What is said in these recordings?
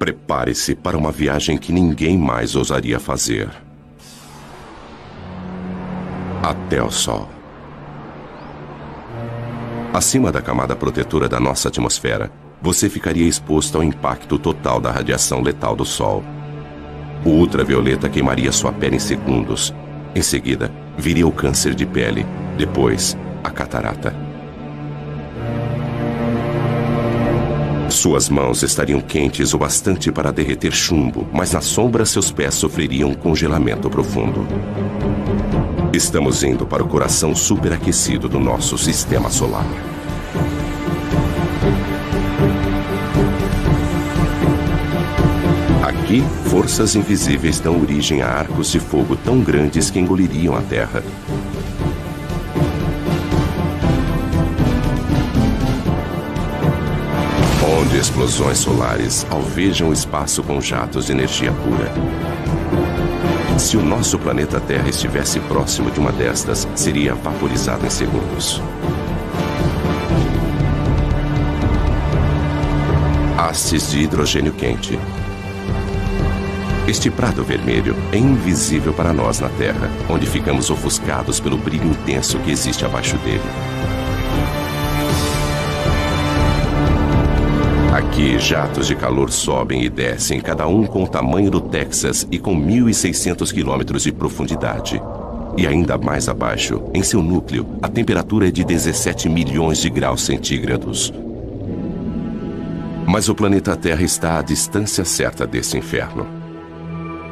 Prepare-se para uma viagem que ninguém mais ousaria fazer. Até o Sol. Acima da camada protetora da nossa atmosfera, você ficaria exposto ao impacto total da radiação letal do Sol. O ultravioleta queimaria sua pele em segundos. Em seguida, viria o câncer de pele. Depois, a catarata. Suas mãos estariam quentes o bastante para derreter chumbo, mas na sombra seus pés sofreriam um congelamento profundo. Estamos indo para o coração superaquecido do nosso sistema solar. Aqui, forças invisíveis dão origem a arcos de fogo tão grandes que engoliriam a Terra. Onde explosões solares alvejam o espaço com jatos de energia pura. Se o nosso planeta Terra estivesse próximo de uma destas, seria vaporizado em segundos. Hastes de hidrogênio quente. Este prado vermelho é invisível para nós na Terra, onde ficamos ofuscados pelo brilho intenso que existe abaixo dele. Aqui, jatos de calor sobem e descem, cada um com o tamanho do Texas e com 1.600 quilômetros de profundidade. E ainda mais abaixo, em seu núcleo, a temperatura é de 17 milhões de graus centígrados. Mas o planeta Terra está à distância certa desse inferno.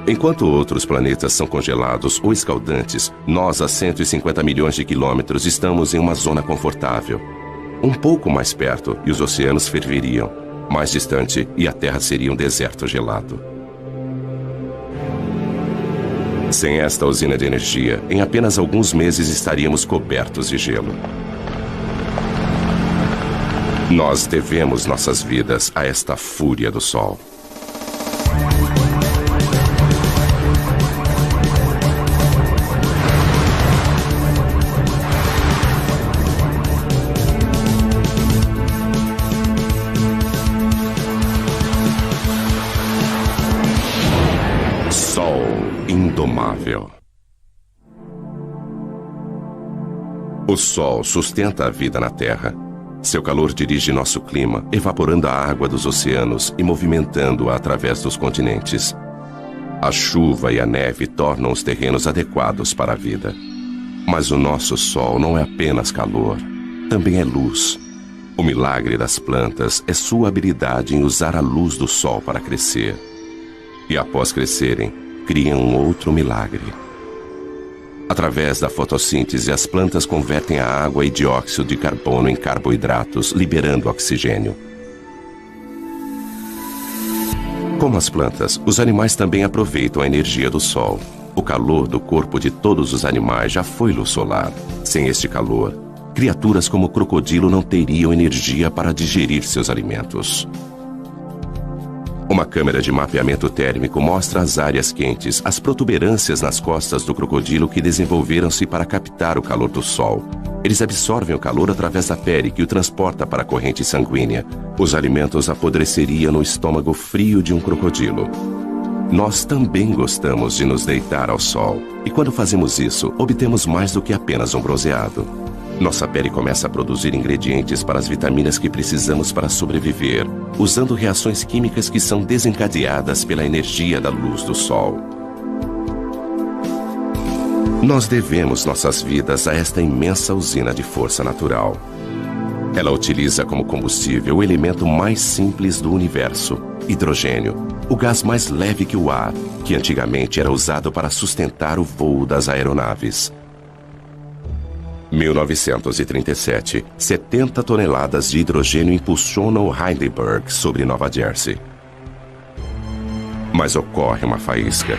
Enquanto outros planetas são congelados ou escaldantes, nós, a 150 milhões de quilômetros, estamos em uma zona confortável. Um pouco mais perto e os oceanos ferveriam. Mais distante e a Terra seria um deserto gelado. Sem esta usina de energia, em apenas alguns meses estaríamos cobertos de gelo. Nós devemos nossas vidas a esta fúria do Sol. Indomável. O Sol sustenta a vida na Terra. Seu calor dirige nosso clima, evaporando a água dos oceanos e movimentando-a através dos continentes. A chuva e a neve tornam os terrenos adequados para a vida. Mas o nosso Sol não é apenas calor, também é luz. O milagre das plantas é sua habilidade em usar a luz do Sol para crescer. E após crescerem, criam um outro milagre. Através da fotossíntese, as plantas convertem a água e dióxido de carbono em carboidratos, liberando oxigênio. Como as plantas, os animais também aproveitam a energia do Sol. O calor do corpo de todos os animais já foi luz solar. Sem este calor, criaturas como o crocodilo não teriam energia para digerir seus alimentos. Uma câmera de mapeamento térmico mostra as áreas quentes, as protuberâncias nas costas do crocodilo que desenvolveram-se para captar o calor do Sol. Eles absorvem o calor através da pele que o transporta para a corrente sanguínea. Os alimentos apodreceriam no estômago frio de um crocodilo. Nós também gostamos de nos deitar ao sol. E quando fazemos isso, obtemos mais do que apenas um bronzeado. Nossa pele começa a produzir ingredientes para as vitaminas que precisamos para sobreviver, usando reações químicas que são desencadeadas pela energia da luz do Sol. Nós devemos nossas vidas a esta imensa usina de força natural. Ela utiliza como combustível o elemento mais simples do universo, hidrogênio, o gás mais leve que o ar, que antigamente era usado para sustentar o voo das aeronaves. 1937, 70 toneladas de hidrogênio impulsionam o Heidelberg sobre Nova Jersey. Mas ocorre uma faísca.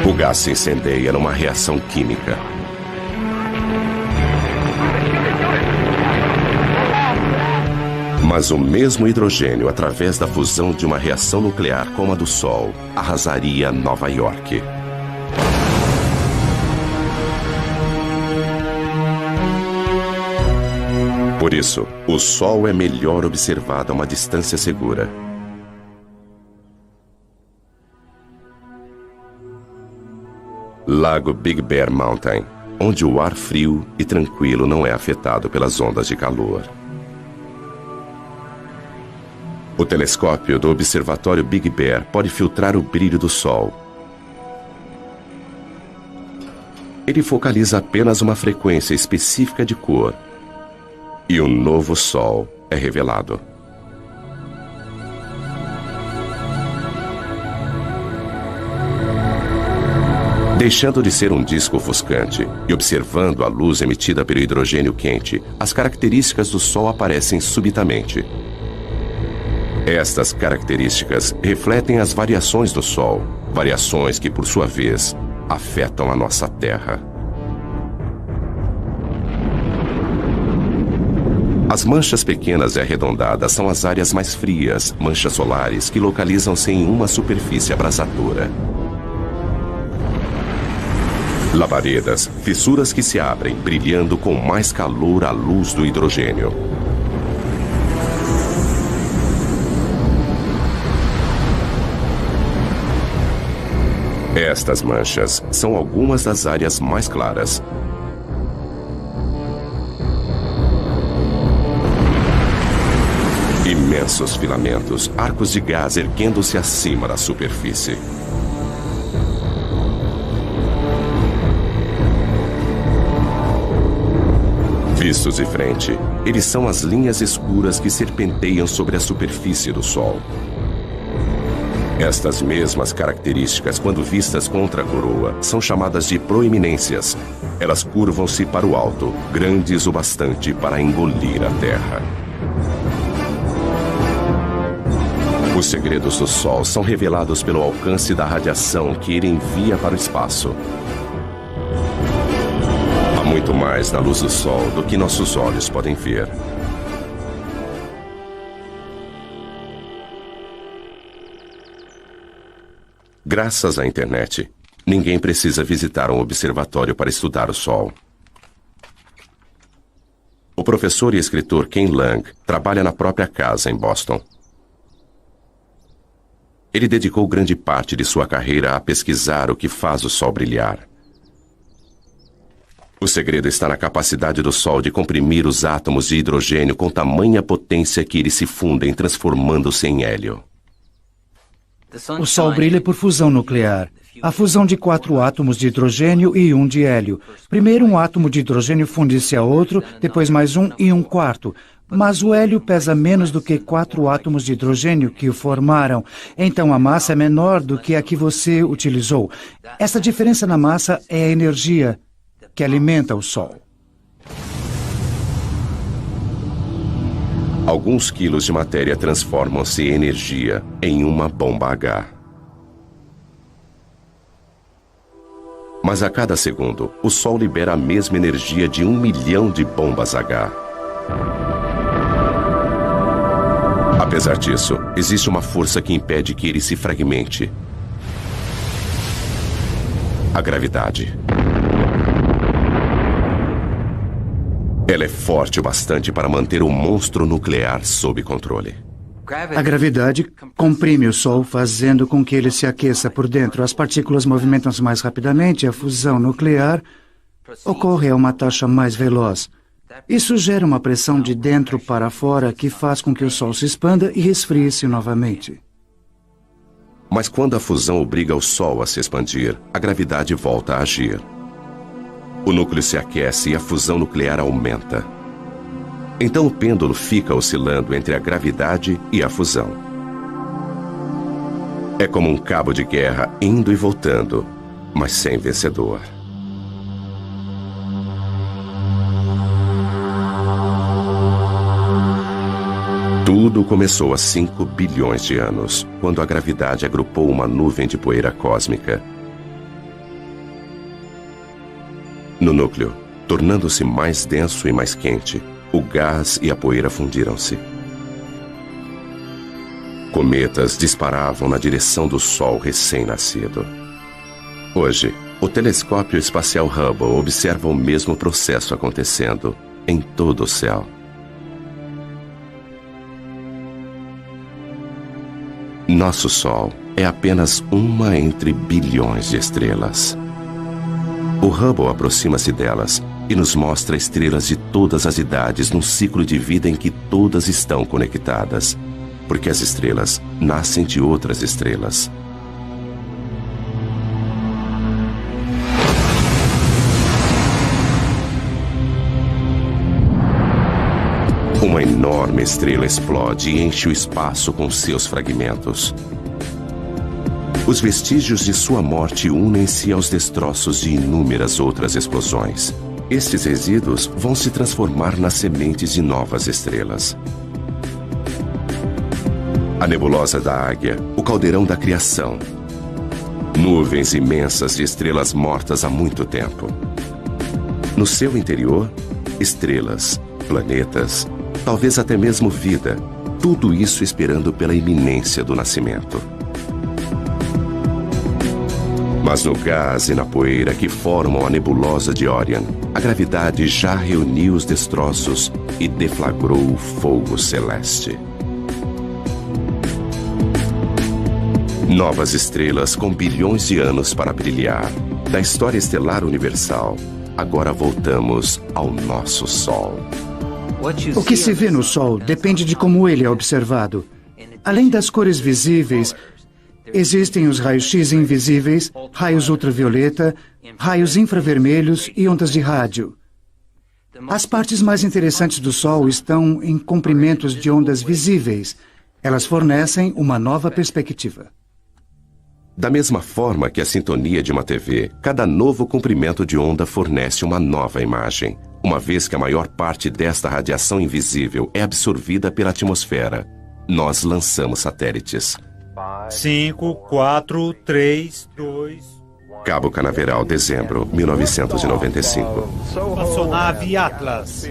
O gás se incendeia numa reação química. Mas o mesmo hidrogênio, através da fusão de uma reação nuclear como a do Sol, arrasaria Nova York. Por isso, o Sol é melhor observado a uma distância segura. Lago Big Bear Mountain, onde o ar frio e tranquilo não é afetado pelas ondas de calor. O telescópio do Observatório Big Bear pode filtrar o brilho do Sol. Ele focaliza apenas uma frequência específica de cor, e um novo Sol é revelado. Deixando de ser um disco ofuscante e observando a luz emitida pelo hidrogênio quente, as características do Sol aparecem subitamente. Estas características refletem as variações do Sol, variações que, por sua vez, afetam a nossa Terra. As manchas pequenas e arredondadas são as áreas mais frias, manchas solares que localizam-se em uma superfície abrasadora. Labaredas, fissuras que se abrem, brilhando com mais calor à luz do hidrogênio. Estas manchas são algumas das áreas mais claras. Imensos filamentos, arcos de gás erguendo-se acima da superfície. Vistos de frente, eles são as linhas escuras que serpenteiam sobre a superfície do Sol. Estas mesmas características, quando vistas contra a coroa, são chamadas de proeminências. Elas curvam-se para o alto, grandes o bastante para engolir a Terra. Os segredos do Sol são revelados pelo alcance da radiação que ele envia para o espaço. Há muito mais na luz do Sol do que nossos olhos podem ver. Graças à internet, ninguém precisa visitar um observatório para estudar o Sol. O professor e escritor Ken Lang trabalha na própria casa em Boston. Ele dedicou grande parte de sua carreira a pesquisar o que faz o Sol brilhar. O segredo está na capacidade do Sol de comprimir os átomos de hidrogênio com tamanha potência que eles se fundem, transformando-se em hélio. O Sol brilha por fusão nuclear. A fusão de 4 átomos de hidrogênio e 1 de hélio. Primeiro um átomo de hidrogênio funde-se a outro, depois mais um e um quarto. Mas o hélio pesa menos do que 4 átomos de hidrogênio que o formaram. Então a massa é menor do que a que você utilizou. Essa diferença na massa é a energia que alimenta o Sol. Alguns quilos de matéria transformam-se em energia em uma bomba H. Mas a cada segundo, o Sol libera a mesma energia de 1 milhão de bombas H. Apesar disso, existe uma força que impede que ele se fragmente. A gravidade. Ela é forte o bastante para manter o monstro nuclear sob controle. A gravidade comprime o Sol, fazendo com que ele se aqueça por dentro. As partículas movimentam-se mais rapidamente, a fusão nuclear ocorre a uma taxa mais veloz. Isso gera uma pressão de dentro para fora que faz com que o Sol se expanda e esfrie-se novamente. Mas quando a fusão obriga o Sol a se expandir, a gravidade volta a agir. O núcleo se aquece e a fusão nuclear aumenta. Então o pêndulo fica oscilando entre a gravidade e a fusão. É como um cabo de guerra indo e voltando, mas sem vencedor. Tudo começou há 5 bilhões de anos, quando a gravidade agrupou uma nuvem de poeira cósmica. No núcleo, tornando-se mais denso e mais quente, o gás e a poeira fundiram-se. Cometas disparavam na direção do Sol recém-nascido. Hoje, o telescópio espacial Hubble observa o mesmo processo acontecendo em todo o céu. Nosso Sol é apenas uma entre bilhões de estrelas. O Hubble aproxima-se delas e nos mostra estrelas de todas as idades num ciclo de vida em que todas estão conectadas, porque as estrelas nascem de outras estrelas. Uma enorme estrela explode e enche o espaço com seus fragmentos. Os vestígios de sua morte unem-se aos destroços de inúmeras outras explosões. Estes resíduos vão se transformar nas sementes de novas estrelas. A nebulosa da Águia, o caldeirão da criação. Nuvens imensas de estrelas mortas há muito tempo. No seu interior, estrelas, planetas, talvez até mesmo vida, tudo isso esperando pela iminência do nascimento. Mas no gás e na poeira que formam a nebulosa de Orion, a gravidade já reuniu os destroços e deflagrou o fogo celeste. Novas estrelas com bilhões de anos para brilhar. Da história estelar universal, agora voltamos ao nosso Sol. O que se vê no Sol depende de como ele é observado. Além das cores visíveis, existem os raios-x invisíveis, raios ultravioleta, raios infravermelhos e ondas de rádio. As partes mais interessantes do Sol estão em comprimentos de ondas visíveis. Elas fornecem uma nova perspectiva. Da mesma forma que a sintonia de uma TV, cada novo comprimento de onda fornece uma nova imagem, uma vez que a maior parte desta radiação invisível é absorvida pela atmosfera. Nós lançamos satélites. 5, 4, 3, 2... Cabo Canaveral, dezembro, 1995. Espaçonave Atlas.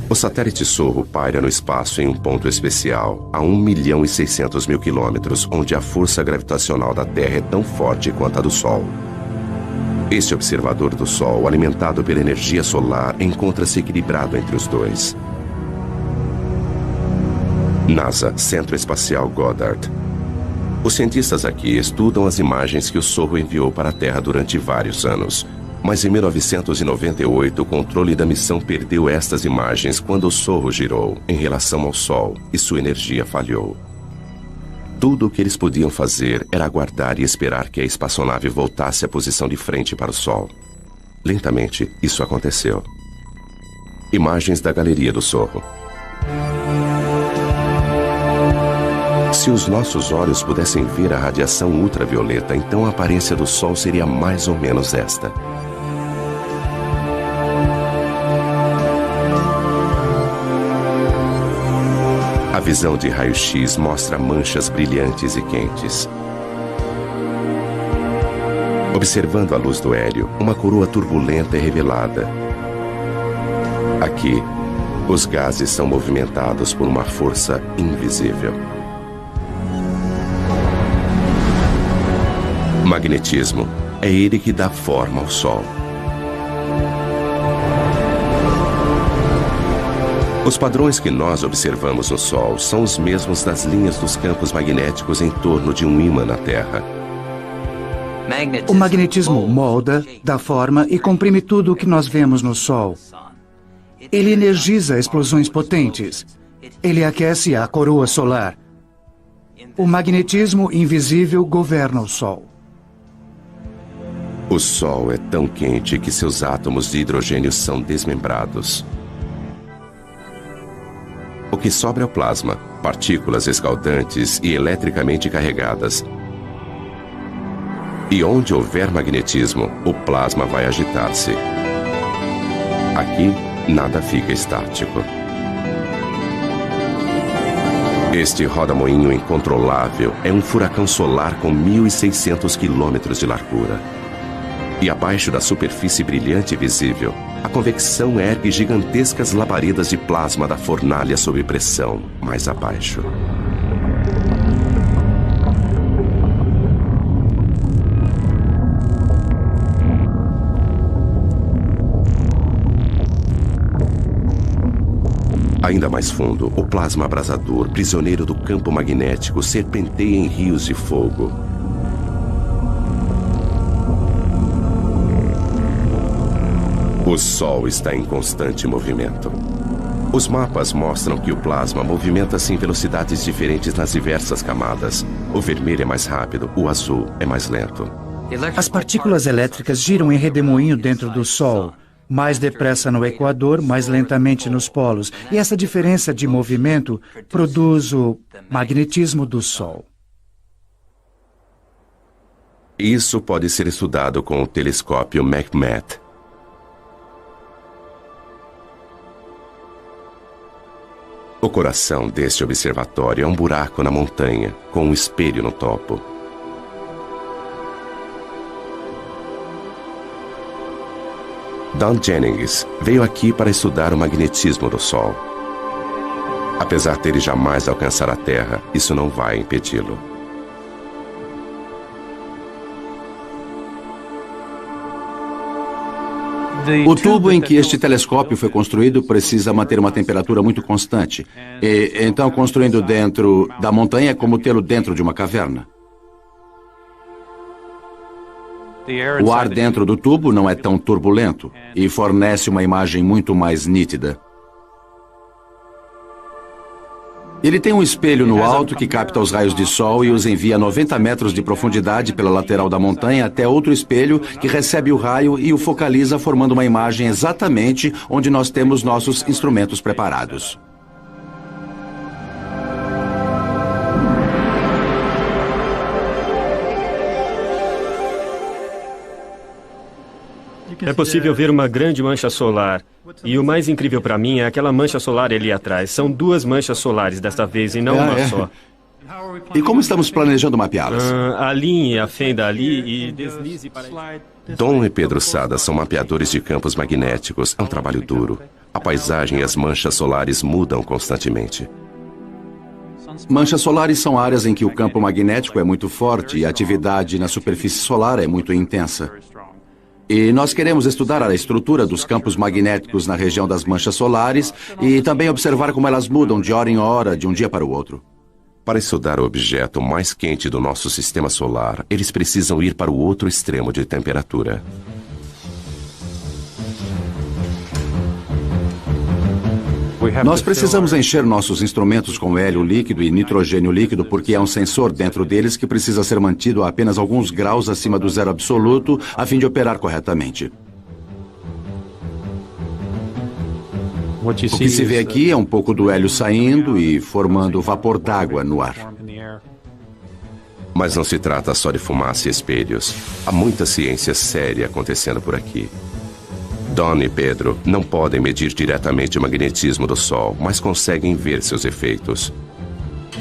O satélite Sorro paira no espaço em um ponto especial, a 1.600.000 quilômetros, onde a força gravitacional da Terra é tão forte quanto a do Sol. Este observador do Sol, alimentado pela energia solar, encontra-se equilibrado entre os dois. NASA, Centro Espacial Goddard. Os cientistas aqui estudam as imagens que o Sorro enviou para a Terra durante vários anos. Mas em 1998, o controle da missão perdeu estas imagens quando o Sorro girou em relação ao Sol e sua energia falhou. Tudo o que eles podiam fazer era aguardar e esperar que a espaçonave voltasse à posição de frente para o Sol. Lentamente, isso aconteceu. Imagens da galeria do Sorro. Se os nossos olhos pudessem ver a radiação ultravioleta, então a aparência do Sol seria mais ou menos esta. A visão de raio-x mostra manchas brilhantes e quentes. Observando a luz do hélio, uma coroa turbulenta é revelada. Aqui, os gases são movimentados por uma força invisível. Magnetismo é ele que dá forma ao Sol. Os padrões que nós observamos no Sol são os mesmos das linhas dos campos magnéticos em torno de um ímã na Terra. O magnetismo molda, dá forma e comprime tudo o que nós vemos no Sol. Ele energiza explosões potentes. Ele aquece a coroa solar. O magnetismo invisível governa o Sol. O Sol é tão quente que seus átomos de hidrogênio são desmembrados. O que sobra é o plasma, partículas escaldantes e eletricamente carregadas. E onde houver magnetismo, o plasma vai agitar-se. Aqui, nada fica estático. Este roda-moinho incontrolável é um furacão solar com 1.600 quilômetros de largura. E abaixo da superfície brilhante e visível, a convecção ergue gigantescas labaredas de plasma da fornalha sob pressão, mais abaixo. Ainda mais fundo, o plasma abrasador, prisioneiro do campo magnético, serpenteia em rios de fogo. O Sol está em constante movimento. Os mapas mostram que o plasma movimenta-se em velocidades diferentes nas diversas camadas. O vermelho é mais rápido, o azul é mais lento. As partículas elétricas giram em redemoinho dentro do Sol. Mais depressa no Equador, mais lentamente nos polos. E essa diferença de movimento produz o magnetismo do Sol. Isso pode ser estudado com o telescópio McMath. O coração deste observatório é um buraco na montanha, com um espelho no topo. Don Jennings veio aqui para estudar o magnetismo do Sol. Apesar dele jamais alcançar a Terra, isso não vai impedi-lo. O tubo em que este telescópio foi construído precisa manter uma temperatura muito constante. E, então, construindo dentro da montanha é como tê-lo dentro de uma caverna. O ar dentro do tubo não é tão turbulento e fornece uma imagem muito mais nítida. Ele tem um espelho no alto que capta os raios de sol e os envia a 90 metros de profundidade pela lateral da montanha até outro espelho que recebe o raio e o focaliza, formando uma imagem exatamente onde nós temos nossos instrumentos preparados. É possível ver uma grande mancha solar. E o mais incrível para mim é aquela mancha solar ali atrás. São duas manchas solares desta vez e não uma só. E como estamos planejando mapeá-las? Alinhe a fenda ali e deslize para... Dom e Pedro Sada são mapeadores de campos magnéticos. É um trabalho duro. A paisagem e as manchas solares mudam constantemente. Manchas solares são áreas em que o campo magnético é muito forte e a atividade na superfície solar é muito intensa. E nós queremos estudar a estrutura dos campos magnéticos na região das manchas solares e também observar como elas mudam de hora em hora, de um dia para o outro. Para estudar o objeto mais quente do nosso sistema solar, eles precisam ir para o outro extremo de temperatura. Nós precisamos encher nossos instrumentos com hélio líquido e nitrogênio líquido porque há um sensor dentro deles que precisa ser mantido a apenas alguns graus acima do zero absoluto a fim de operar corretamente. O que se vê aqui é um pouco do hélio saindo e formando vapor d'água no ar. Mas não se trata só de fumaça e espelhos. Há muita ciência séria acontecendo por aqui. Don e Pedro não podem medir diretamente o magnetismo do Sol, mas conseguem ver seus efeitos.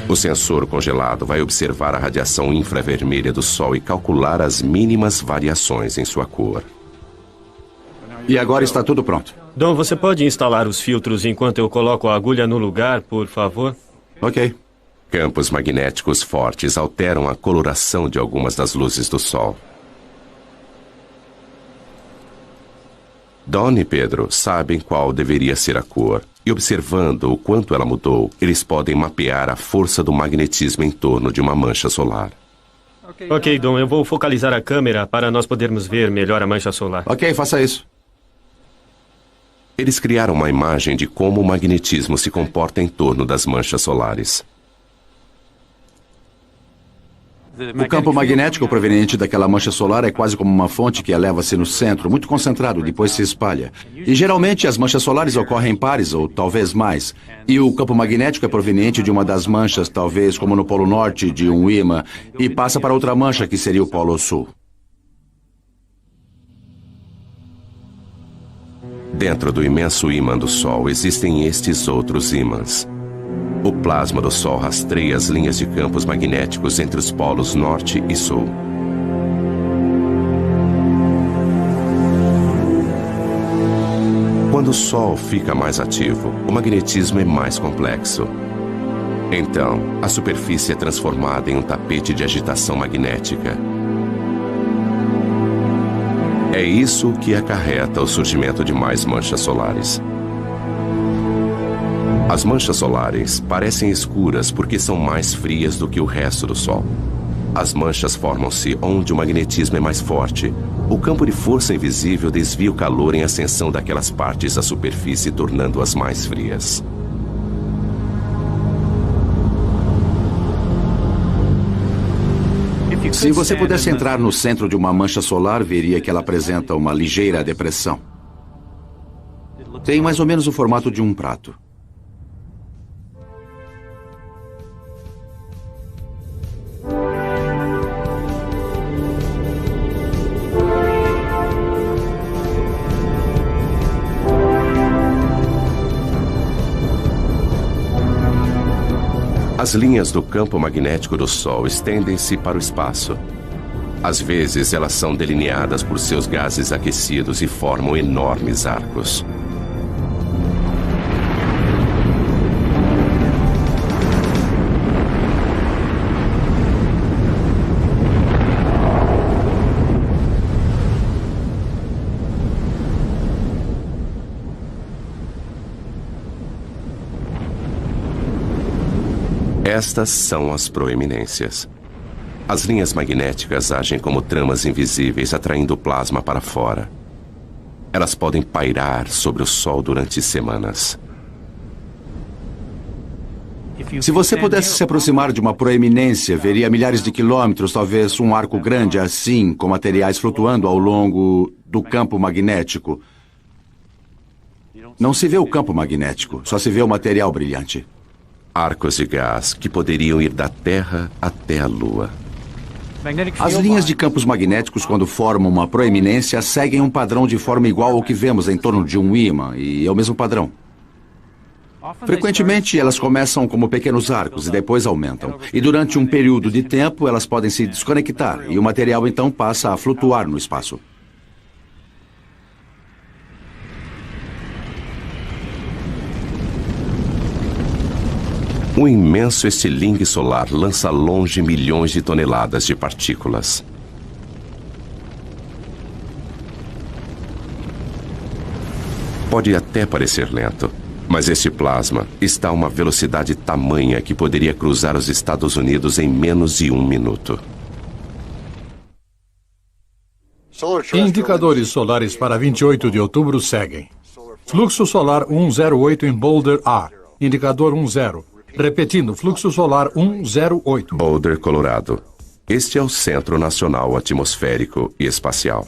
O sensor congelado vai observar a radiação infravermelha do Sol e calcular as mínimas variações em sua cor. E agora está tudo pronto. Dom, você pode instalar os filtros enquanto eu coloco a agulha no lugar, por favor? Ok. Campos magnéticos fortes alteram a coloração de algumas das luzes do Sol. Don e Pedro sabem qual deveria ser a cor, e observando o quanto ela mudou, eles podem mapear a força do magnetismo em torno de uma mancha solar. Ok, Dom, eu vou focalizar a câmera para nós podermos ver melhor a mancha solar. Ok, faça isso. Eles criaram uma imagem de como o magnetismo se comporta em torno das manchas solares. O campo magnético proveniente daquela mancha solar é quase como uma fonte que eleva-se no centro, muito concentrado, depois se espalha. E geralmente as manchas solares ocorrem em pares, ou talvez mais. E o campo magnético é proveniente de uma das manchas, talvez como no Polo Norte, de um ímã, e passa para outra mancha, que seria o Polo Sul. Dentro do imenso ímã do Sol existem estes outros ímãs. O plasma do Sol rastreia as linhas de campos magnéticos entre os polos norte e sul. Quando o Sol fica mais ativo, o magnetismo é mais complexo. Então, a superfície é transformada em um tapete de agitação magnética. É isso que acarreta o surgimento de mais manchas solares. As manchas solares parecem escuras porque são mais frias do que o resto do Sol. As manchas formam-se onde o magnetismo é mais forte. O campo de força invisível desvia o calor em ascensão daquelas partes à superfície, tornando-as mais frias. Se você pudesse entrar no centro de uma mancha solar, veria que ela apresenta uma ligeira depressão. Tem mais ou menos o formato de um prato. As linhas do campo magnético do Sol estendem-se para o espaço. Às vezes, elas são delineadas por seus gases aquecidos e formam enormes arcos. Estas são as proeminências. As linhas magnéticas agem como tramas invisíveis, atraindo o plasma para fora. Elas podem pairar sobre o Sol durante semanas. Se você pudesse se aproximar de uma proeminência, veria milhares de quilômetros, talvez um arco grande assim, com materiais flutuando ao longo do campo magnético. Não se vê o campo magnético, só se vê o material brilhante. Arcos de gás que poderiam ir da Terra até a Lua. As linhas de campos magnéticos, quando formam uma proeminência, seguem um padrão de forma igual ao que vemos em torno de um ímã, e é o mesmo padrão. Frequentemente, elas começam como pequenos arcos e depois aumentam. E durante um período de tempo, elas podem se desconectar, e o material então passa a flutuar no espaço. Um imenso estilingue solar lança longe milhões de toneladas de partículas. Pode até parecer lento, mas este plasma está a uma velocidade tamanha que poderia cruzar os Estados Unidos em menos de 1 minuto. Indicadores solares para 28 de outubro seguem. Fluxo solar 108 em Boulder A, indicador 10. Repetindo, fluxo solar 108. Boulder, Colorado. Este é o Centro Nacional Atmosférico e Espacial.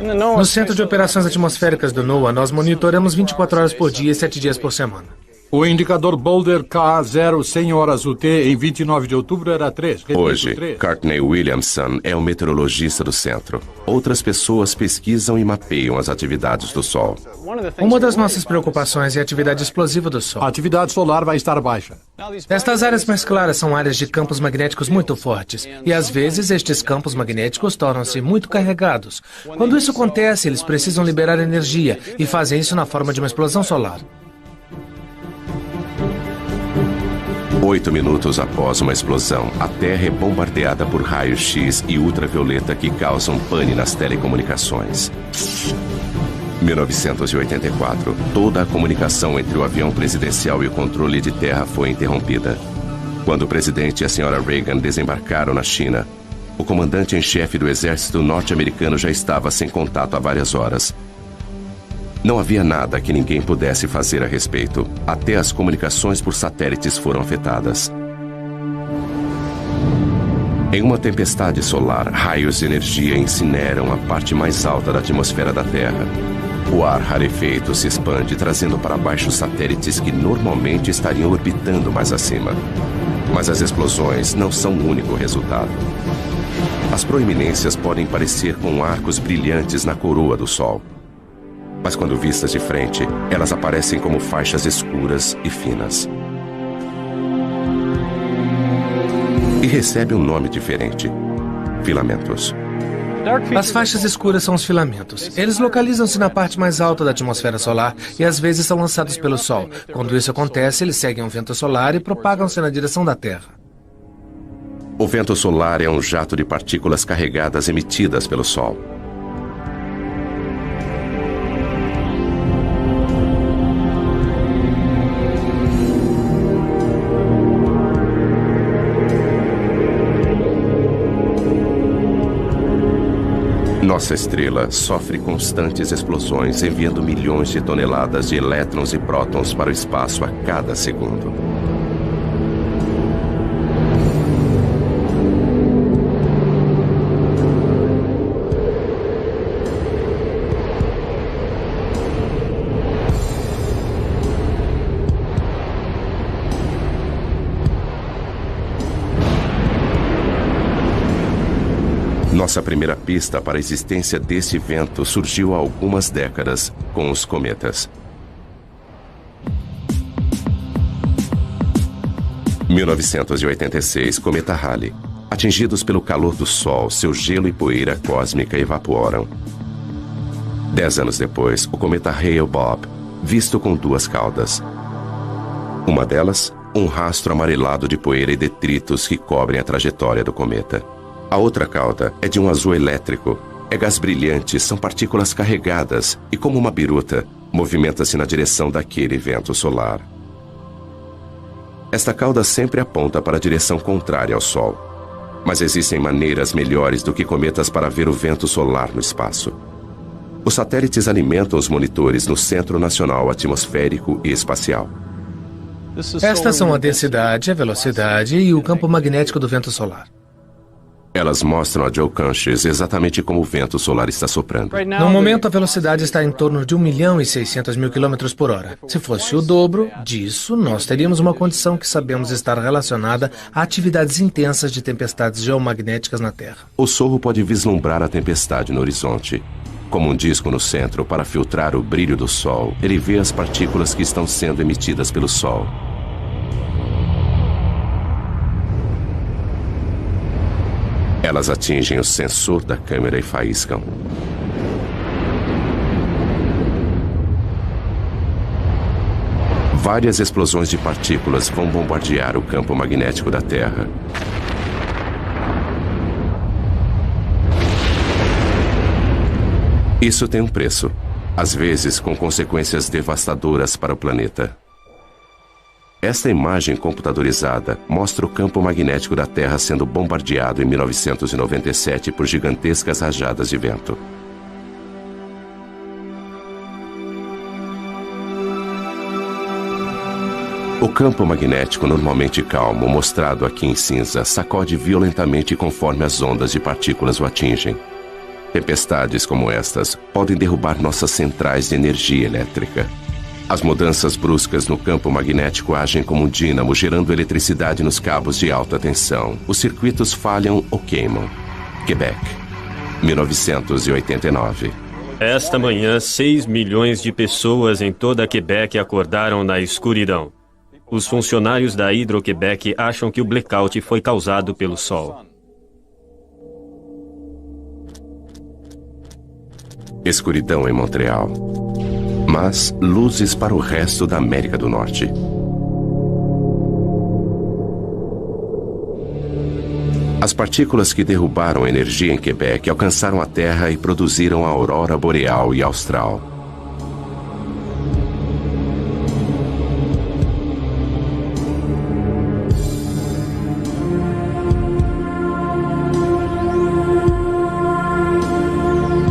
No Centro de Operações Atmosféricas do NOAA, nós monitoramos 24 horas por dia e 7 dias por semana. O indicador Boulder K0 100 horas UT em 29 de outubro era 3. Repito, Hoje, 3. Courtney Williamson é o meteorologista do centro. Outras pessoas pesquisam e mapeiam as atividades do Sol. Uma das nossas preocupações é a atividade explosiva do Sol. A atividade solar vai estar baixa. Estas áreas mais claras são áreas de campos magnéticos muito fortes. E às vezes estes campos magnéticos tornam-se muito carregados. Quando isso acontece, eles precisam liberar energia e fazem isso na forma de uma explosão solar. 8 minutos após uma explosão, a Terra é bombardeada por raios-x e ultravioleta que causam pane nas telecomunicações. 1984, toda a comunicação entre o avião presidencial e o controle de terra foi interrompida. Quando o presidente e a senhora Reagan desembarcaram na China, o comandante em chefe do exército norte-americano já estava sem contato há várias horas. Não havia nada que ninguém pudesse fazer a respeito. Até as comunicações por satélites foram afetadas. Em uma tempestade solar, raios de energia incineram a parte mais alta da atmosfera da Terra. O ar rarefeito se expande, trazendo para baixo satélites que normalmente estariam orbitando mais acima. Mas as explosões não são o único resultado. As proeminências podem parecer com arcos brilhantes na coroa do Sol. Mas quando vistas de frente, elas aparecem como faixas escuras e finas. E recebe um nome diferente: filamentos. As faixas escuras são os filamentos. Eles localizam-se na parte mais alta da atmosfera solar e às vezes são lançados pelo Sol. Quando isso acontece, eles seguem um vento solar e propagam-se na direção da Terra. O vento solar é um jato de partículas carregadas emitidas pelo Sol. Nossa estrela sofre constantes explosões, enviando milhões de toneladas de elétrons e prótons para o espaço a cada segundo. Nossa primeira pista para a existência desse vento surgiu há algumas décadas com os cometas. 1986, cometa Halley. Atingidos pelo calor do Sol, seu gelo e poeira cósmica evaporam. 10 anos depois, o cometa Hale-Bopp, visto com duas caudas. Uma delas, um rastro amarelado de poeira e detritos que cobrem a trajetória do cometa. A outra cauda é de um azul elétrico. É gás brilhante, são partículas carregadas e, como uma biruta, movimenta-se na direção daquele vento solar. Esta cauda sempre aponta para a direção contrária ao Sol. Mas existem maneiras melhores do que cometas para ver o vento solar no espaço. Os satélites alimentam os monitores no Centro Nacional Atmosférico e Espacial. Estas são a densidade, a velocidade e o campo magnético do vento solar. Elas mostram a Joe Canches exatamente como o vento solar está soprando. No momento, a velocidade está em torno de 1.600.000 km por hora. Se fosse o dobro disso, nós teríamos uma condição que sabemos estar relacionada a atividades intensas de tempestades geomagnéticas na Terra. O Sorro pode vislumbrar a tempestade no horizonte. Como um disco no centro para filtrar o brilho do Sol, ele vê as partículas que estão sendo emitidas pelo Sol. Elas atingem o sensor da câmera e faiscam. Várias explosões de partículas vão bombardear o campo magnético da Terra. Isso tem um preço, às vezes com consequências devastadoras para o planeta. Esta imagem computadorizada mostra o campo magnético da Terra sendo bombardeado em 1997 por gigantescas rajadas de vento. O campo magnético normalmente calmo, mostrado aqui em cinza, sacode violentamente conforme as ondas de partículas o atingem. Tempestades como estas podem derrubar nossas centrais de energia elétrica. As mudanças bruscas no campo magnético agem como um dínamo, gerando eletricidade nos cabos de alta tensão. Os circuitos falham ou queimam. Quebec, 1989. Esta manhã, 6 milhões de pessoas em toda Quebec acordaram na escuridão. Os funcionários da Hydro-Québec acham que o blackout foi causado pelo Sol. Escuridão em Montreal. Mas luzes para o resto da América do Norte. As partículas que derrubaram a energia em Quebec alcançaram a Terra e produziram a aurora boreal e austral.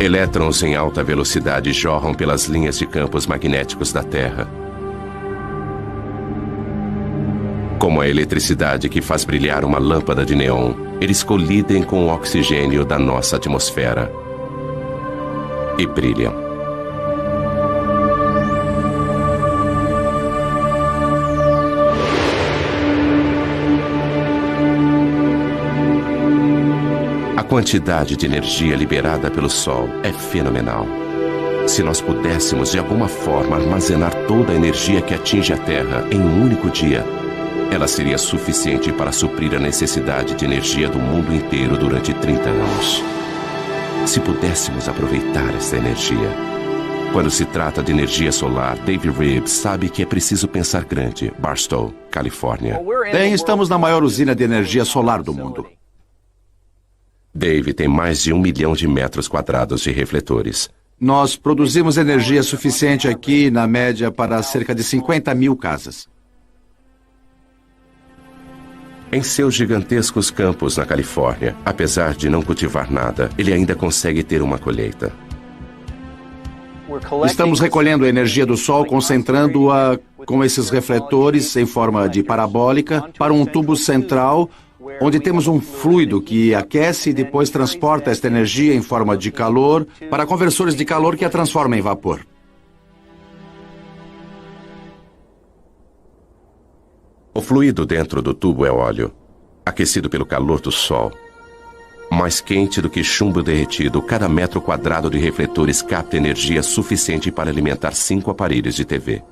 Elétrons em alta velocidade jorram pelas linhas de campos magnéticos da Terra. Como a eletricidade que faz brilhar uma lâmpada de neon, eles colidem com o oxigênio da nossa atmosfera e brilham. A quantidade de energia liberada pelo Sol é fenomenal. Se nós pudéssemos, de alguma forma, armazenar toda a energia que atinge a Terra em um único dia, ela seria suficiente para suprir a necessidade de energia do mundo inteiro durante 30 anos. Se pudéssemos aproveitar essa energia. Quando se trata de energia solar, Dave Reeves sabe que é preciso pensar grande. Barstow, Califórnia. Bem, estamos na maior usina de energia solar do mundo. Dave tem mais de 1 milhão de metros quadrados de refletores. Nós produzimos energia suficiente aqui, na média, para cerca de 50 mil casas. Em seus gigantescos campos na Califórnia, apesar de não cultivar nada, ele ainda consegue ter uma colheita. Estamos recolhendo a energia do Sol, concentrando-a com esses refletores em forma de parabólica para um tubo central, onde temos um fluido que aquece e depois transporta esta energia em forma de calor para conversores de calor que a transformam em vapor. O fluido dentro do tubo é óleo, aquecido pelo calor do Sol. Mais quente do que chumbo derretido, cada metro quadrado de refletores capta energia suficiente para alimentar 5 aparelhos de TV.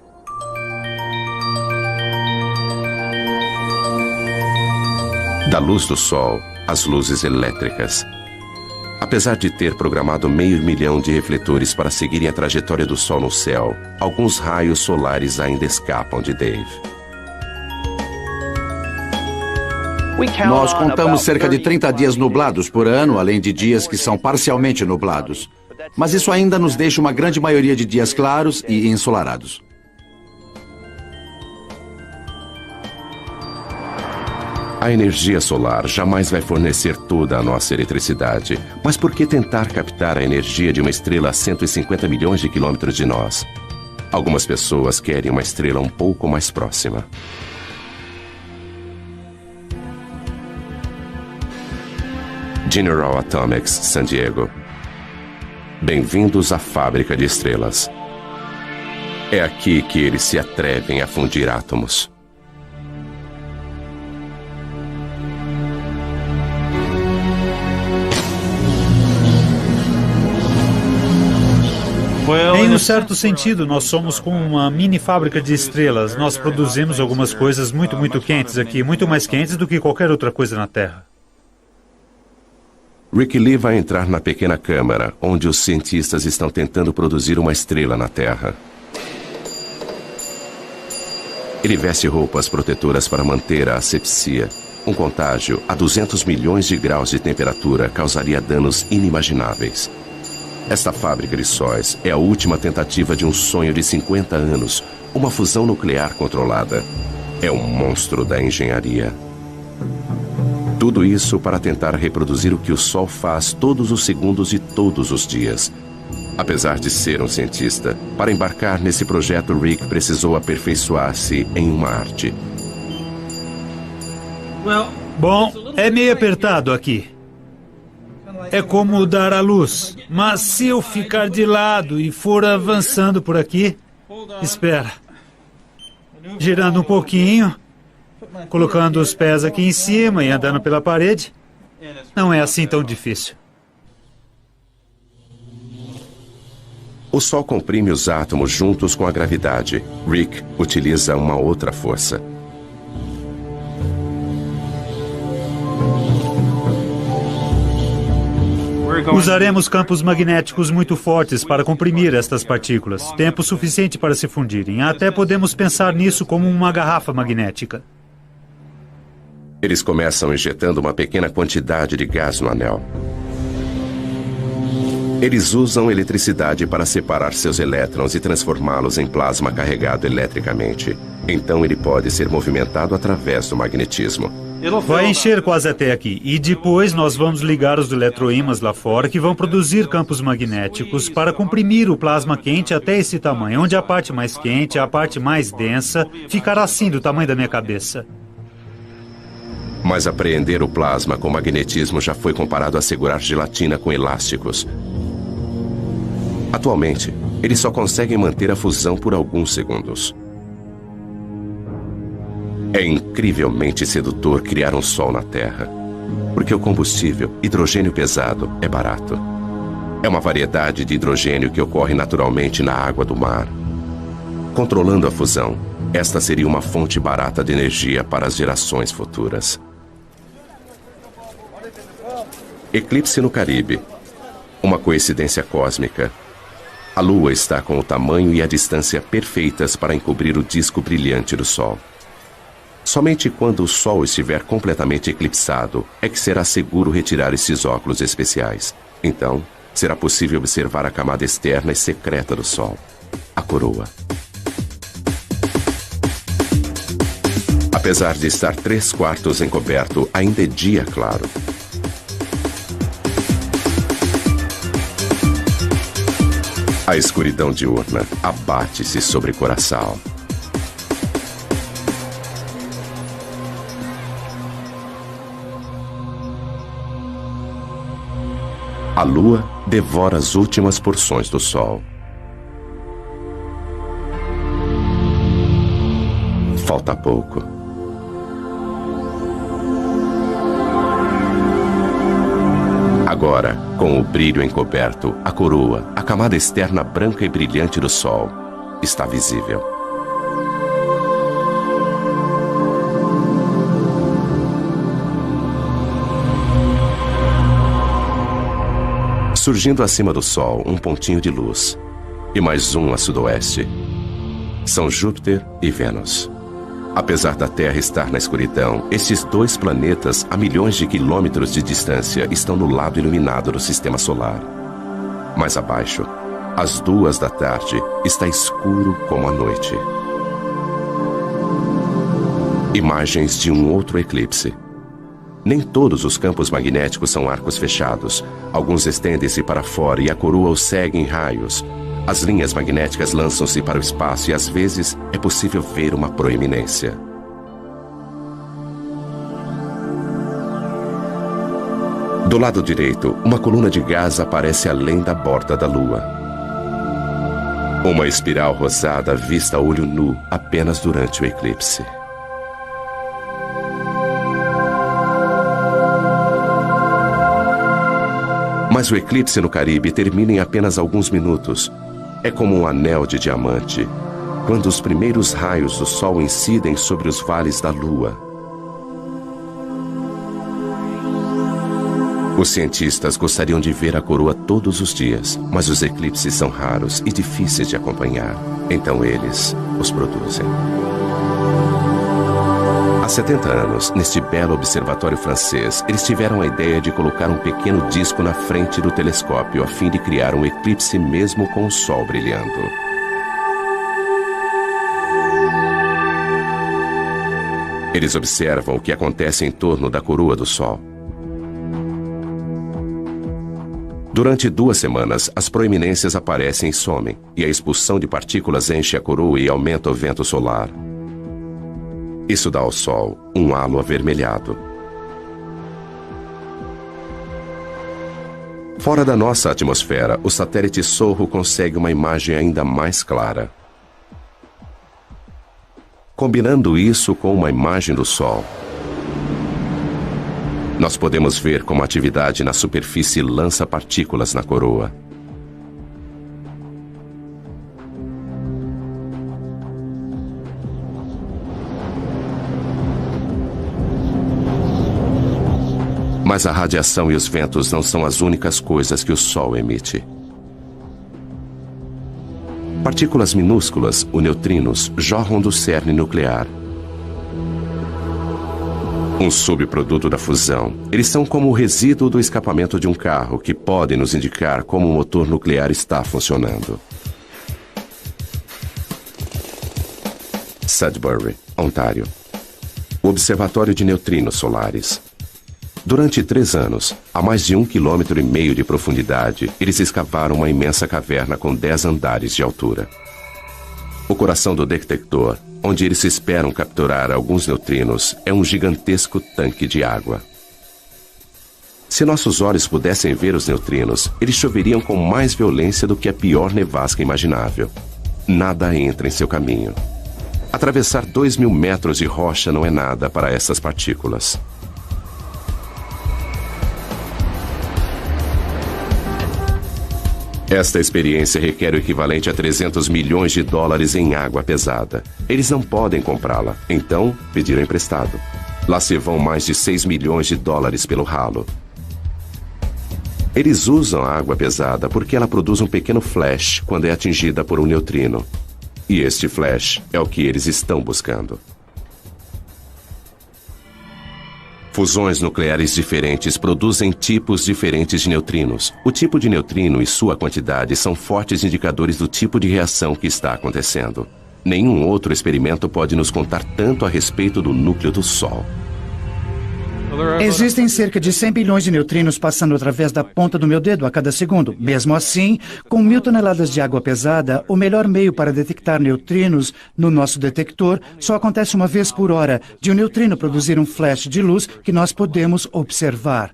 Da luz do Sol, as luzes elétricas. Apesar de ter programado 500 mil de refletores para seguirem a trajetória do Sol no céu, alguns raios solares ainda escapam de Dave. Nós contamos cerca de 30 dias nublados por ano, além de dias que são parcialmente nublados. Mas isso ainda nos deixa uma grande maioria de dias claros e ensolarados. A energia solar jamais vai fornecer toda a nossa eletricidade. Mas por que tentar captar a energia de uma estrela a 150 milhões de quilômetros de nós? Algumas pessoas querem uma estrela um pouco mais próxima. General Atomics, San Diego. Bem-vindos à fábrica de estrelas. É aqui que eles se atrevem a fundir átomos. Em um certo sentido, nós somos como uma mini fábrica de estrelas. Nós produzimos algumas coisas muito quentes aqui, muito mais quentes do que qualquer outra coisa na Terra. Rick Lee vai entrar na pequena câmara, onde os cientistas estão tentando produzir uma estrela na Terra. Ele veste roupas protetoras para manter a asepsia. Um contágio a 200 milhões de graus de temperatura causaria danos inimagináveis. Esta fábrica de sóis é a última tentativa de um sonho de 50 anos, uma fusão nuclear controlada. É um monstro da engenharia. Tudo isso para tentar reproduzir o que o Sol faz todos os segundos e todos os dias. Apesar de ser um cientista, para embarcar nesse projeto, Rick precisou aperfeiçoar-se em uma arte. Bom, é meio apertado aqui. É como dar à luz. Mas se eu ficar de lado e for avançando por aqui... Espera. Girando um pouquinho... Colocando os pés aqui em cima e andando pela parede, não é assim tão difícil. O Sol comprime os átomos juntos com a gravidade. Rick utiliza uma outra força. Usaremos campos magnéticos muito fortes para comprimir estas partículas. Tempo suficiente para se fundirem. Até podemos pensar nisso como uma garrafa magnética. Eles começam injetando uma pequena quantidade de gás no anel. Eles usam eletricidade para separar seus elétrons e transformá-los em plasma carregado eletricamente. Então ele pode ser movimentado através do magnetismo. Vai encher quase até aqui. E depois nós vamos ligar os eletroímãs lá fora que vão produzir campos magnéticos para comprimir o plasma quente até esse tamanho, onde a parte mais quente, a parte mais densa, ficará assim do tamanho da minha cabeça. Mas apreender o plasma com magnetismo já foi comparado a segurar gelatina com elásticos. Atualmente, eles só conseguem manter a fusão por alguns segundos. É incrivelmente sedutor criar um Sol na Terra, porque o combustível, hidrogênio pesado, é barato. É uma variedade de hidrogênio que ocorre naturalmente na água do mar. Controlando a fusão, esta seria uma fonte barata de energia para as gerações futuras. Eclipse no Caribe. Uma coincidência cósmica. A Lua está com o tamanho e a distância perfeitas para encobrir o disco brilhante do Sol. Somente quando o Sol estiver completamente eclipsado é que será seguro retirar esses óculos especiais. Então, será possível observar a camada externa e secreta do Sol, a coroa. A Apesar de estar 3/4 encoberto, ainda é dia claro. A escuridão diurna abate-se sobre Curaçao. A lua devora as últimas porções do sol. Falta pouco. Agora, com o brilho encoberto, a coroa, a camada externa branca e brilhante do sol, está visível. Surgindo acima do Sol, um pontinho de luz. E mais um a sudoeste. São Júpiter e Vênus. Apesar da Terra estar na escuridão, estes dois planetas, a milhões de quilômetros de distância, estão no lado iluminado do Sistema Solar. Mais abaixo, às 2 da tarde, está escuro como a noite. Imagens de um outro eclipse. Nem todos os campos magnéticos são arcos fechados. Alguns estendem-se para fora e a coroa os segue em raios. As linhas magnéticas lançam-se para o espaço e às vezes é possível ver uma proeminência. Do lado direito, uma coluna de gás aparece além da borda da Lua. Uma espiral rosada vista a olho nu apenas durante o eclipse. Mas o eclipse no Caribe termina em apenas alguns minutos. É como um anel de diamante, quando os primeiros raios do Sol incidem sobre os vales da Lua. Os cientistas gostariam de ver a coroa todos os dias, mas os eclipses são raros e difíceis de acompanhar. Então eles os produzem. Há 70 anos, neste belo observatório francês, eles tiveram a ideia de colocar um pequeno disco na frente do telescópio a fim de criar um eclipse mesmo com o Sol brilhando. Eles observam o que acontece em torno da coroa do Sol. Durante 2 semanas, as proeminências aparecem e somem, e a expulsão de partículas enche a coroa e aumenta o vento solar. Isso dá ao Sol um halo avermelhado. Fora da nossa atmosfera, o satélite Sorro consegue uma imagem ainda mais clara. Combinando isso com uma imagem do Sol, nós podemos ver como a atividade na superfície lança partículas na coroa. Mas a radiação e os ventos não são as únicas coisas que o Sol emite. Partículas minúsculas, os neutrinos, jorram do cerne nuclear. Um subproduto da fusão. Eles são como o resíduo do escapamento de um carro, que podem nos indicar como o motor nuclear está funcionando. Sudbury, Ontário. O Observatório de Neutrinos Solares. Durante 3 anos, a mais de 1,5 km de profundidade, eles escavaram uma imensa caverna com 10 andares de altura. O coração do detector, onde eles esperam capturar alguns neutrinos, é um gigantesco tanque de água. Se nossos olhos pudessem ver os neutrinos, eles choveriam com mais violência do que a pior nevasca imaginável. Nada entra em seu caminho. Atravessar 2.000 metros de rocha não é nada para essas partículas. Esta experiência requer o equivalente a 300 milhões de dólares em água pesada. Eles não podem comprá-la, então pediram emprestado. Lá se vão mais de 6 milhões de dólares pelo ralo. Eles usam a água pesada porque ela produz um pequeno flash quando é atingida por um neutrino. E este flash é o que eles estão buscando. Fusões nucleares diferentes produzem tipos diferentes de neutrinos. O tipo de neutrino e sua quantidade são fortes indicadores do tipo de reação que está acontecendo. Nenhum outro experimento pode nos contar tanto a respeito do núcleo do Sol. Existem cerca de 100 bilhões de neutrinos passando através da ponta do meu dedo a cada segundo. Mesmo assim, com 1000 toneladas de água pesada, o melhor meio para detectar neutrinos no nosso detector só acontece uma vez por hora, de um neutrino produzir um flash de luz que nós podemos observar.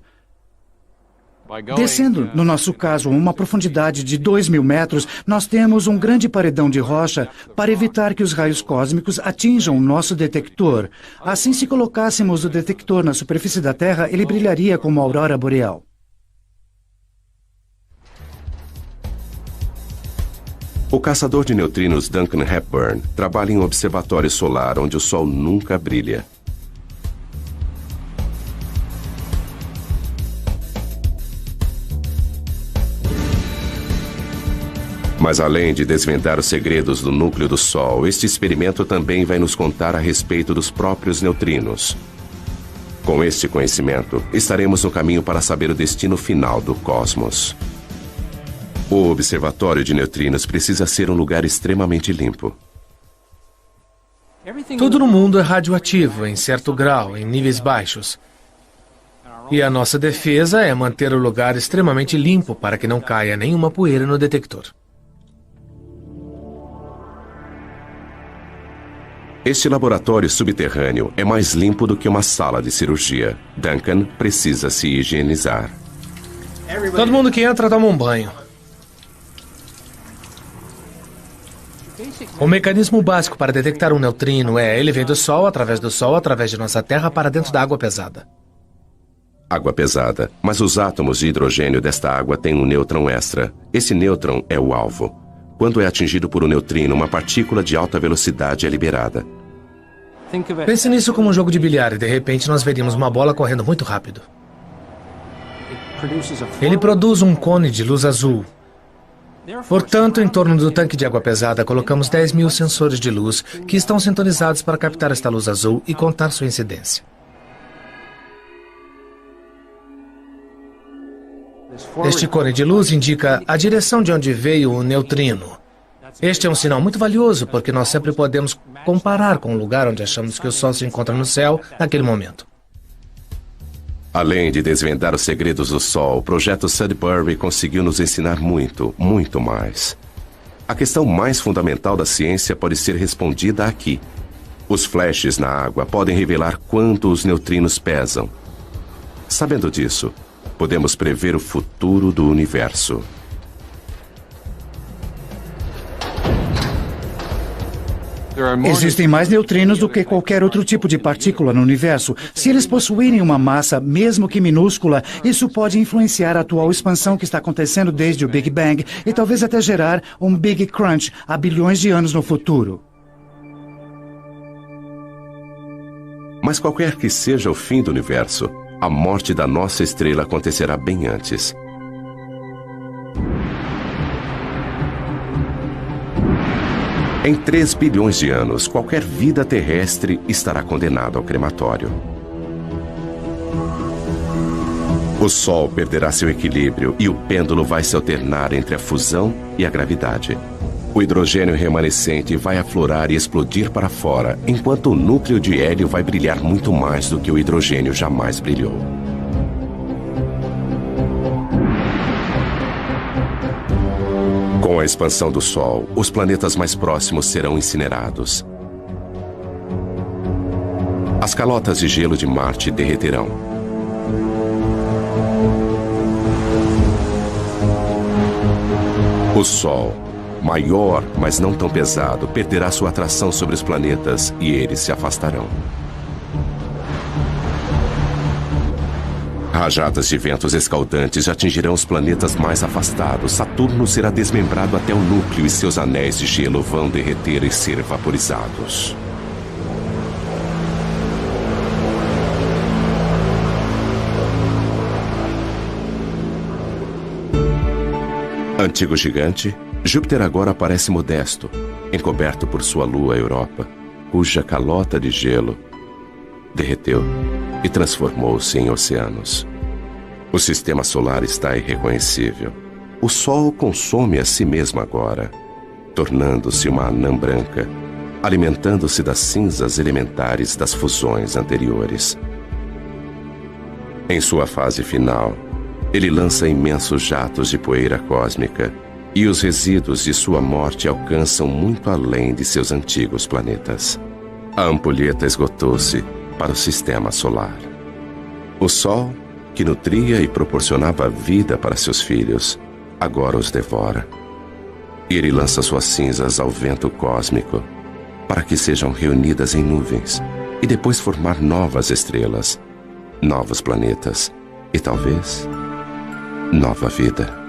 Descendo, no nosso caso, a uma profundidade de 2.000 metros, nós temos um grande paredão de rocha para evitar que os raios cósmicos atinjam o nosso detector. Assim, se colocássemos o detector na superfície da Terra, ele brilharia como a aurora boreal. O caçador de neutrinos Duncan Hepburn trabalha em um observatório solar onde o Sol nunca brilha. Mas além de desvendar os segredos do núcleo do Sol, este experimento também vai nos contar a respeito dos próprios neutrinos. Com este conhecimento, estaremos no caminho para saber o destino final do cosmos. O observatório de neutrinos precisa ser um lugar extremamente limpo. Tudo no mundo é radioativo, em certo grau, em níveis baixos. E a nossa defesa é manter o lugar extremamente limpo para que não caia nenhuma poeira no detector. Este laboratório subterrâneo é mais limpo do que uma sala de cirurgia. Duncan precisa se higienizar. Todo mundo que entra toma um banho. O mecanismo básico para detectar um neutrino é: ele vem do Sol, através de nossa Terra, para dentro da água pesada. Água pesada, mas os átomos de hidrogênio desta água têm um nêutron extra. Esse nêutron é o alvo. Quando é atingido por um neutrino, uma partícula de alta velocidade é liberada. Pense nisso como um jogo de bilhar e de repente nós veríamos uma bola correndo muito rápido. Ele produz um cone de luz azul. Portanto, em torno do tanque de água pesada, colocamos 10.000 sensores de luz que estão sintonizados para captar esta luz azul e contar sua incidência. Este cone de luz indica a direção de onde veio o neutrino. Este é um sinal muito valioso, porque nós sempre podemos comparar com o lugar onde achamos que o Sol se encontra no céu naquele momento. Além de desvendar os segredos do Sol, o projeto Sudbury conseguiu nos ensinar muito, muito mais. A questão mais fundamental da ciência pode ser respondida aqui. Os flashes na água podem revelar quanto os neutrinos pesam. Sabendo disso, podemos prever o futuro do universo. Existem mais neutrinos do que qualquer outro tipo de partícula no universo. Se eles possuírem uma massa, mesmo que minúscula, isso pode influenciar a atual expansão que está acontecendo desde o Big Bang e talvez até gerar um Big Crunch há bilhões de anos no futuro. Mas qualquer que seja o fim do universo, a morte da nossa estrela acontecerá bem antes. Em 3 bilhões de anos, qualquer vida terrestre estará condenada ao crematório. O Sol perderá seu equilíbrio e o pêndulo vai se alternar entre a fusão e a gravidade. O hidrogênio remanescente vai aflorar e explodir para fora, enquanto o núcleo de hélio vai brilhar muito mais do que o hidrogênio jamais brilhou. Com a expansão do Sol, os planetas mais próximos serão incinerados. As calotas de gelo de Marte derreterão. O Sol, maior, mas não tão pesado, perderá sua atração sobre os planetas e eles se afastarão. Rajadas de ventos escaldantes atingirão os planetas mais afastados. Saturno será desmembrado até o núcleo e seus anéis de gelo vão derreter e ser vaporizados. Antigo gigante, Júpiter agora parece modesto, encoberto por sua lua Europa, cuja calota de gelo derreteu e transformou-se em oceanos. O sistema solar está irreconhecível. O Sol consome a si mesmo agora, tornando-se uma anã branca, alimentando-se das cinzas elementares das fusões anteriores. Em sua fase final, ele lança imensos jatos de poeira cósmica e os resíduos de sua morte alcançam muito além de seus antigos planetas. A ampulheta esgotou-se para o sistema solar. O Sol, que nutria e proporcionava vida para seus filhos, agora os devora. E ele lança suas cinzas ao vento cósmico para que sejam reunidas em nuvens e depois formar novas estrelas, novos planetas e talvez nova vida.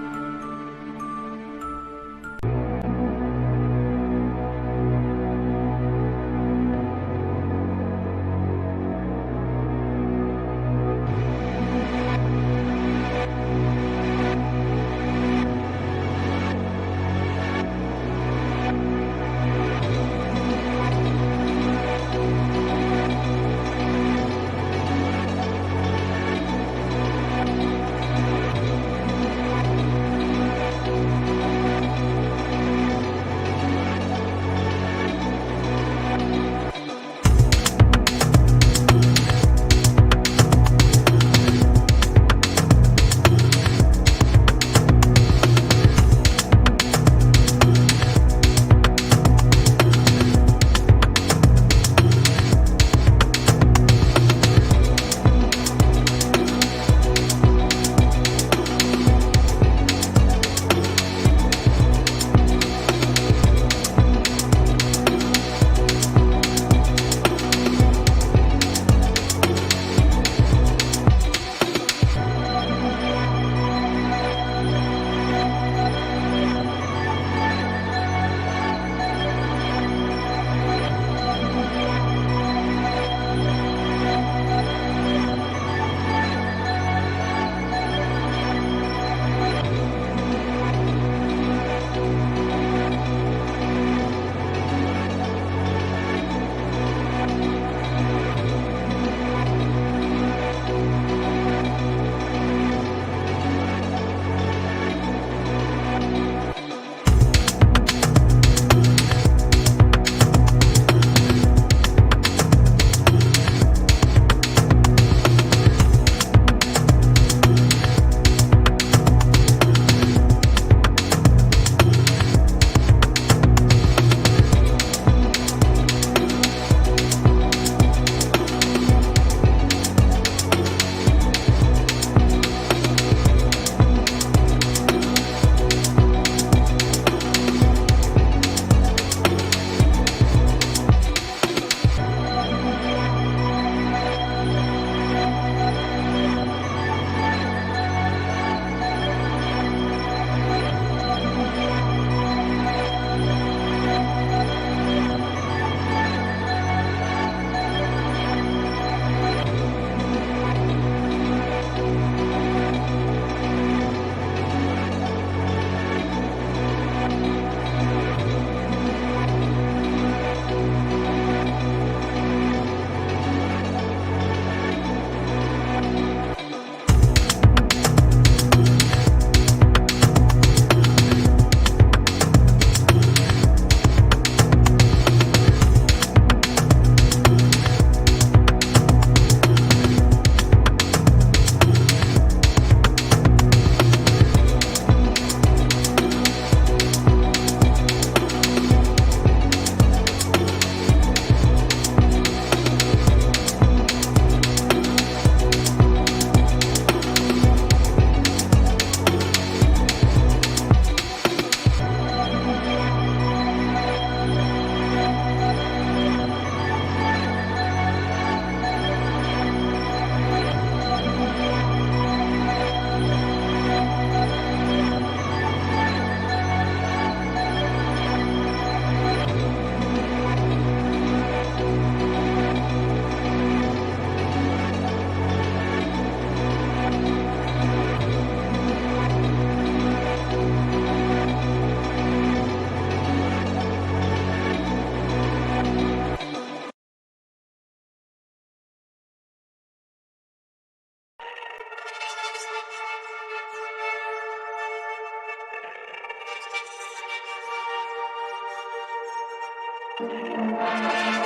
Música